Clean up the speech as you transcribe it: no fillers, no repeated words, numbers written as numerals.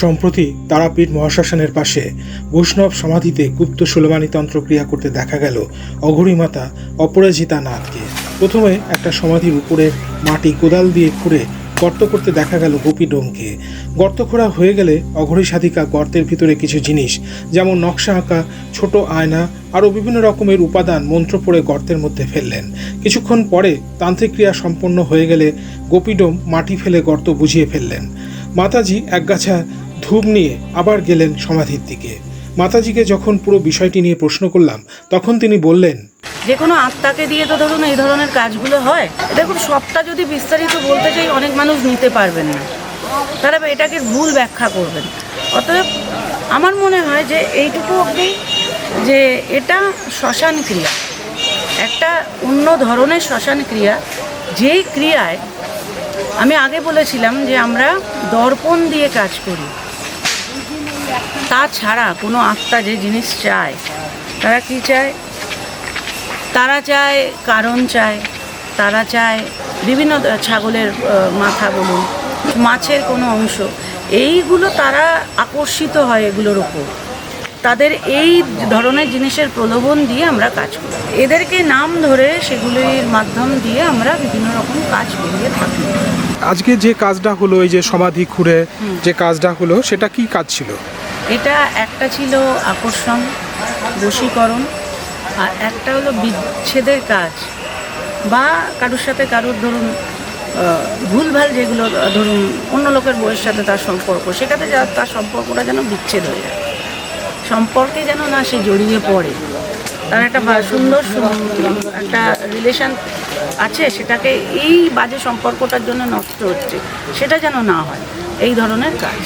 সম্প্রতি তারাপীঠ মহাশ্মশানের পাশে বৈষ্ণব সমাধিতে গুপ্ত সুলেমানি তন্ত্র ক্রিয়া করতে দেখা গেল অঘরী মাতা অপরাজিতা নাথকে। প্রথমে একটা সমাধির উপরে মাটি কোদাল দিয়ে খুঁড়ে গর্ত করতে দেখা গেল গোপীডোমকে। গর্ত খোঁড়া হয়ে গেলে অঘরী সাধিকা গর্তের ভিতরে কিছু জিনিস যেমন নকশা আঁকা, ছোট আয়না, আরও বিভিন্ন রকমের উপাদান মন্ত্র পড়ে গর্তের মধ্যে ফেললেন। কিছুক্ষণ পরে তান্ত্রিক ক্রিয়া সম্পন্ন হয়ে গেলে গোপীডোম মাটি ফেলে গর্ত বুঝিয়ে ফেললেন। মাতাজি একগাছা ধূপ নিয়ে আবার গেলেন সমাধির দিকে। মাতাজিকে যখন পুরো বিষয়টি নিয়ে প্রশ্ন করলাম, তখন তিনি বললেন, যে কোনো আত্মাকে দিয়ে তো ধরুন এই ধরনের কাজগুলো হয়। দেখুন, সবটা যদি বিস্তারিত বলতে চাই অনেক মানুষ নিতে পারবেন না, তারা এটাকে ভুল ব্যাখ্যা করবেন। অতএব আমার মনে হয় যে এইটুকু অবধি যে এটা শ্মশান ক্রিয়া, একটা অন্য ধরনের শ্মশান ক্রিয়া, যেই ক্রিয়ায় আমি আগে বলেছিলাম যে আমরা দর্পণ দিয়ে কাজ করি। তাছাড়া কোনো আত্মা যে জিনিস চায়, তারা কি চায়? তারা চায় কারণ চায়, তারা চায় বিভিন্ন ছাগলের মাথা বলুন, মাছের কোনো অংশ, এইগুলো তারা আকর্ষিত হয় এগুলোর ওপর। তাদের এই ধরনের জিনিসের প্রলোভন দিয়ে আমরা কাজ করি। এদেরকে নাম ধরে সেগুলির মাধ্যম দিয়ে আমরা বিভিন্ন রকম কাজ করিয়ে থাকি। আজকে যে কাজটা হলো, এই যে সমাধি খুঁড়ে যে কাজটা হলো, সেটা কি কাজ ছিল? এটা একটা ছিল আকর্ষণ, বশীকরণ, আর একটা হলো বিচ্ছেদের কাজ, বা কারোর সাথে কারোর ধরুন ভুলভাল যেগুলো, ধরুন অন্য লোকের বউয়ের সাথে তার সম্পর্ক, সেটাতে তার সম্পর্কটা যেন বিচ্ছেদ হয়ে যায়, সম্পর্কে যেন না সে জড়িয়ে পড়ে, তার একটা সুন্দর একটা রিলেশন আছে, সেটাকে এই বাজে সম্পর্কটার জন্য নষ্ট হচ্ছে, সেটা যেন না হয়, এই ধরনের কাজ।